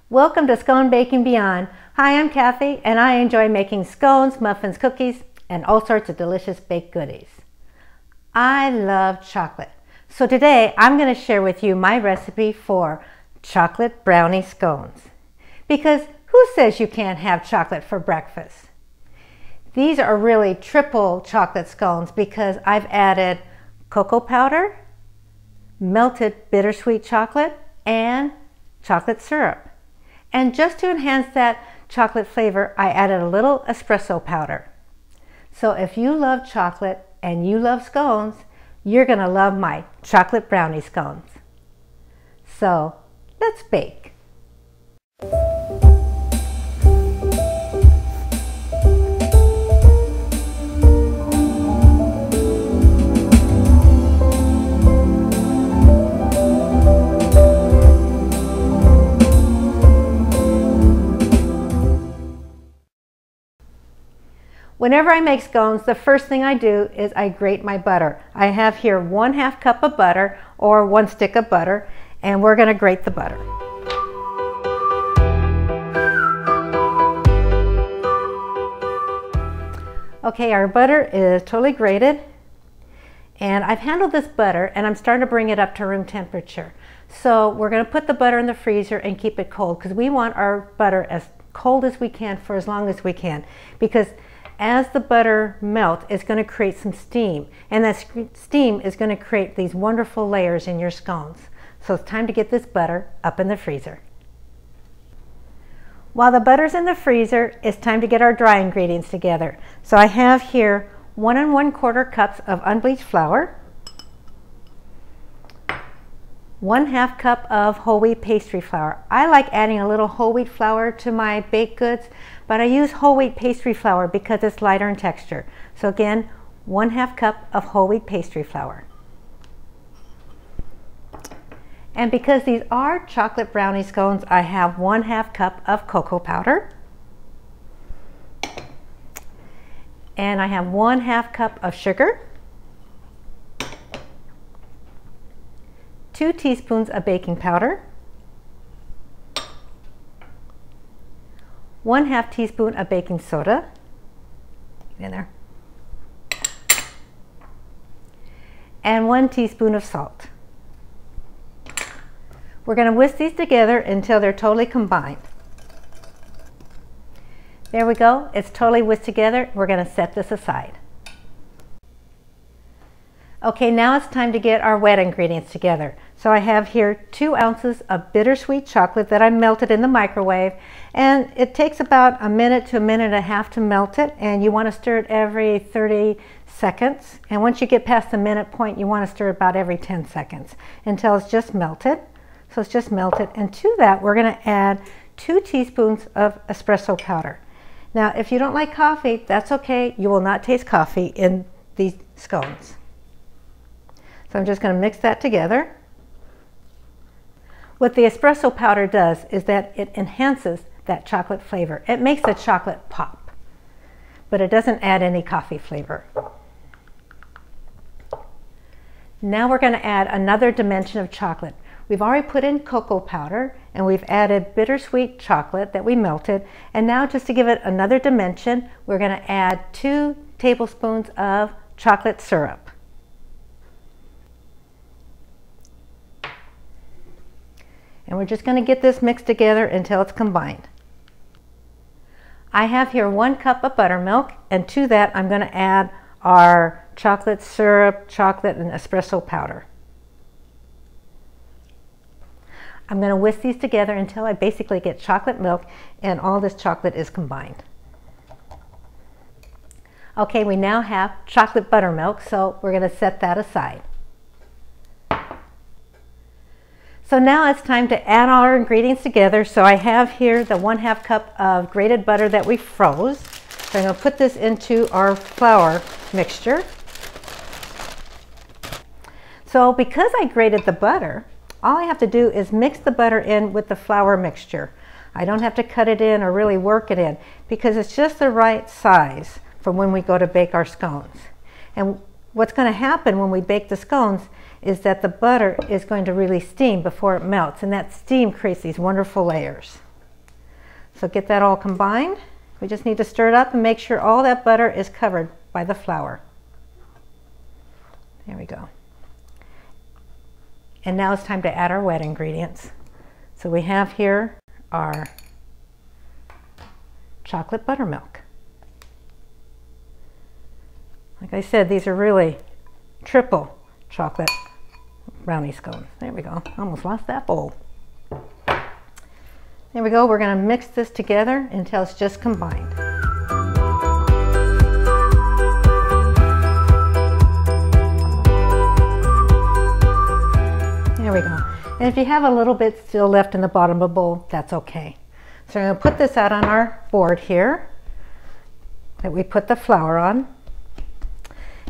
Welcome to Scone Baking Beyond. Hi, I'm Kathy, and I enjoy making scones, muffins, cookies, and all sorts of delicious baked goodies. I love chocolate, so today I'm going to share with you my recipe for chocolate brownie scones. Because who says you can't have chocolate for breakfast? These are really triple chocolate scones because I've added cocoa powder, melted bittersweet chocolate, and chocolate syrup. And just to enhance that chocolate flavor, I added a little espresso powder. So if you love chocolate and you love scones, you're going to love my chocolate brownie scones. So let's bake. Whenever I make scones, the first thing I do is I grate my butter. I have here 1/2 cup of butter or 1 stick of butter, and we're going to grate the butter. Okay, our butter is totally grated, and I've handled this butter and I'm starting to bring it up to room temperature. So we're going to put the butter in the freezer and keep it cold because we want our butter as cold as we can for as long as we can, because as the butter melts, it's going to create some steam, and that steam is going to create these wonderful layers in your scones. So it's time to get this butter up in the freezer. While the butter's in the freezer, it's time to get our dry ingredients together. So I have here 1 1/4 cups of unbleached flour, 1/2 cup of whole wheat pastry flour. I like adding a little whole wheat flour to my baked goods, but I use whole wheat pastry flour because it's lighter in texture. So again, 1/2 cup of whole wheat pastry flour. And because these are chocolate brownie scones, I have 1/2 cup of cocoa powder. And I have 1/2 cup of sugar, 2 teaspoons of baking powder, 1/2 teaspoon of baking soda, in there, and 1 teaspoon of salt. We're going to whisk these together until they're totally combined. There we go, it's totally whisked together. We're going to set this aside. Okay, now it's time to get our wet ingredients together. So I have here 2 ounces of bittersweet chocolate that I melted in the microwave, and it takes about a minute to a minute and a half to melt it, and you want to stir it every 30 seconds. And once you get past the minute point, you want to stir it about every 10 seconds until it's just melted. So it's just melted, and to that we're going to add 2 teaspoons of espresso powder. Now if you don't like coffee, that's okay. You will not taste coffee in these scones. So I'm just going to mix that together. What the espresso powder does is that it enhances that chocolate flavor. It makes the chocolate pop, but it doesn't add any coffee flavor. Now we're going to add another dimension of chocolate. We've already put in cocoa powder, and we've added bittersweet chocolate that we melted. And now, just to give it another dimension, we're going to add 2 tablespoons of chocolate syrup. And we're just going to get this mixed together until it's combined. I have here 1 cup of buttermilk, and to that I'm going to add our chocolate syrup, chocolate, and espresso powder. I'm going to whisk these together until I basically get chocolate milk and all this chocolate is combined. Okay, we now have chocolate buttermilk, so we're going to set that aside. So now it's time to add all our ingredients together. So I have here the 1/2 cup of grated butter that we froze. So I'm going to put this into our flour mixture. So because I grated the butter, all I have to do is mix the butter in with the flour mixture. I don't have to cut it in or really work it in because it's just the right size for when we go to bake our scones. And what's going to happen when we bake the scones is that the butter is going to really steam before it melts, and that steam creates these wonderful layers. So get that all combined. We just need to stir it up and make sure all that butter is covered by the flour. There we go. And now it's time to add our wet ingredients. So we have here our chocolate buttermilk. Like I said, these are really triple chocolate brownie scones. There we go. Almost lost that bowl. There we go. We're going to mix this together until it's just combined. There we go. And if you have a little bit still left in the bottom of the bowl, that's okay. So we're going to put this out on our board here that we put the flour on.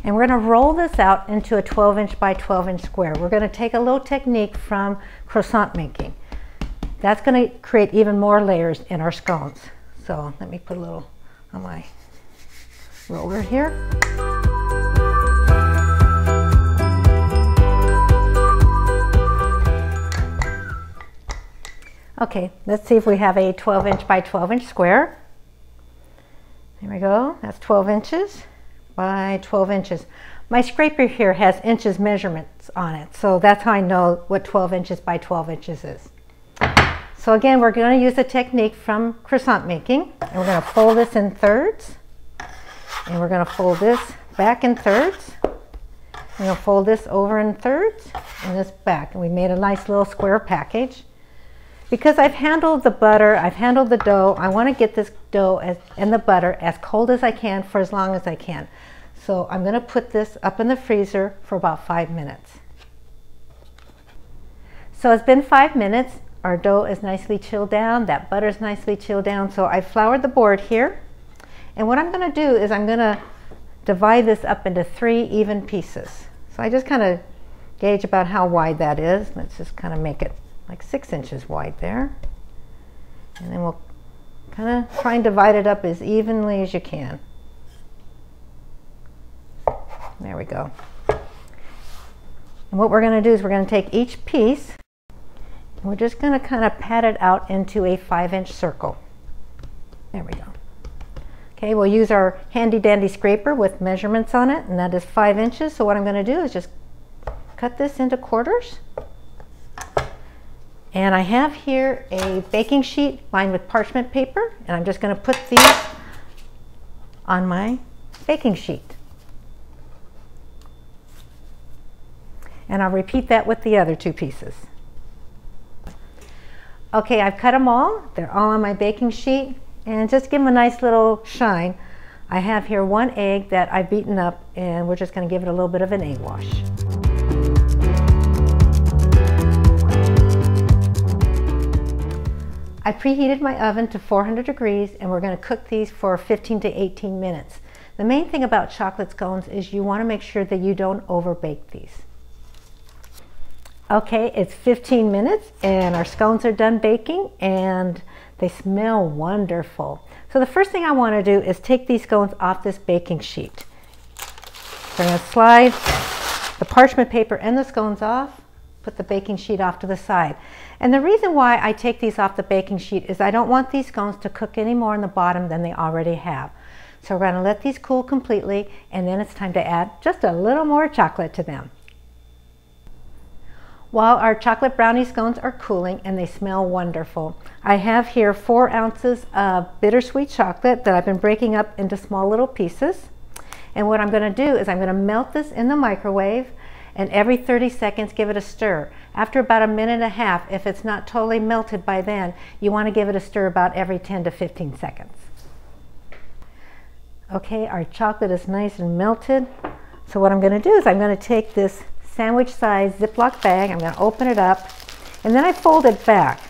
And we're going to roll this out into a 12-inch by 12-inch square. We're going to take a little technique from croissant making. That's going to create even more layers in our scones. So let me put a little on my roller here. Okay, let's see if we have a 12-inch by 12-inch square. There we go. That's 12 inches by 12 inches. My scraper here has inches measurements on it, so that's how I know what 12 inches by 12 inches is. So again, we're going to use a technique from croissant making, and we're going to fold this in thirds, and we're going to fold this back in thirds. We're going to fold this over in thirds and this back, and we made a nice little square package. Because I've handled the butter, I've handled the dough, I want to get this dough and the butter as cold as I can for as long as I can. So I'm going to put this up in the freezer for about 5 minutes. So it's been 5 minutes. Our dough is nicely chilled down. That butter is nicely chilled down. So I floured the board here. And what I'm going to do is I'm going to divide this up into 3 even pieces. So I just kind of gauge about how wide that is. Let's just kind of make it like 6 inches wide there. And then we'll kind of try and divide it up as evenly as you can. There we go. And what we're going to do is we're going to take each piece and we're just going to kind of pat it out into a 5-inch circle. There we go. Okay, we'll use our handy dandy scraper with measurements on it, and that is 5 inches. So what I'm going to do is just cut this into quarters. And I have here a baking sheet lined with parchment paper, and I'm just going to put these on my baking sheet. And I'll repeat that with the other 2 pieces. Okay, I've cut them all. They're all on my baking sheet. And just give them a nice little shine, I have here 1 egg that I've beaten up, and we're just going to give it a little bit of an egg wash. I preheated my oven to 400 degrees, and we're going to cook these for 15 to 18 minutes. The main thing about chocolate scones is you want to make sure that you don't overbake these. Okay, it's 15 minutes and our scones are done baking and they smell wonderful. So the first thing I want to do is take these scones off this baking sheet. So I'm going to slide the parchment paper and the scones off, put the baking sheet off to the side. And the reason why I take these off the baking sheet is I don't want these scones to cook any more in the bottom than they already have. So we're going to let these cool completely, and then it's time to add just a little more chocolate to them. While our chocolate brownie scones are cooling and they smell wonderful, I have here 4 ounces of bittersweet chocolate that I've been breaking up into small little pieces. And what I'm going to do is I'm going to melt this in the microwave, and every 30 seconds give it a stir. After about a minute and a half, if it's not totally melted by then, you want to give it a stir about every 10 to 15 seconds. Okay, our chocolate is nice and melted. So what I'm going to do is I'm going to take this sandwich-sized Ziploc bag, I'm going to open it up, and then I fold it back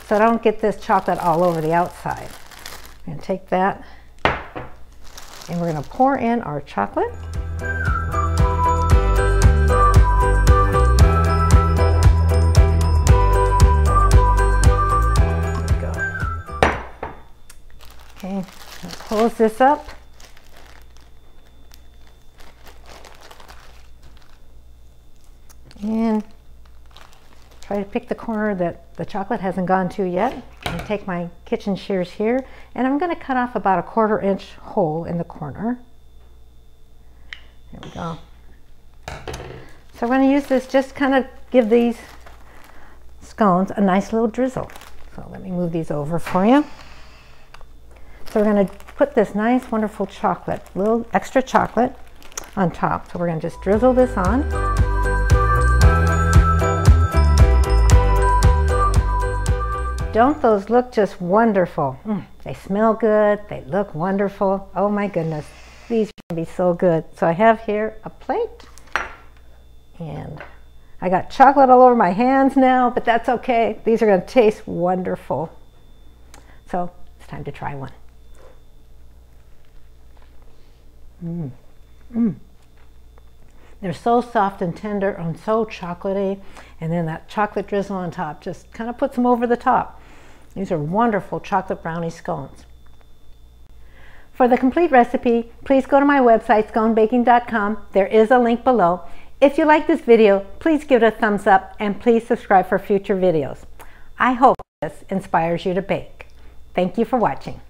so I don't get this chocolate all over the outside. I'm going to take that and we're going to pour in our chocolate. There we go. Okay, close this up. And try to pick the corner that the chocolate hasn't gone to yet. I'm going to take my kitchen shears here, and I'm going to cut off about a 1/4 inch hole in the corner. There we go. So we're going to use this, just kind of give these scones a nice little drizzle. So let me move these over for you. So we're going to put this nice, wonderful chocolate, little extra chocolate on top. So we're going to just drizzle this on. Don't those look just wonderful? They smell good, they look wonderful. Oh my goodness, these are going to be so good. So I have here a plate, and I got chocolate all over my hands now, but that's okay. These are going to taste wonderful. So it's time to try one. They're so soft and tender and so chocolatey, and then that chocolate drizzle on top just kind of puts them over the top. These are wonderful chocolate brownie scones. For the complete recipe, please go to my website, sconebaking.com. There is a link below. If you like this video, please give it a thumbs up, and please subscribe for future videos. I hope this inspires you to bake. Thank you for watching.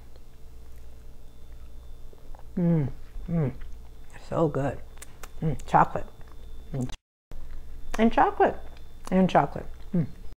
So good. Chocolate. And chocolate. And chocolate.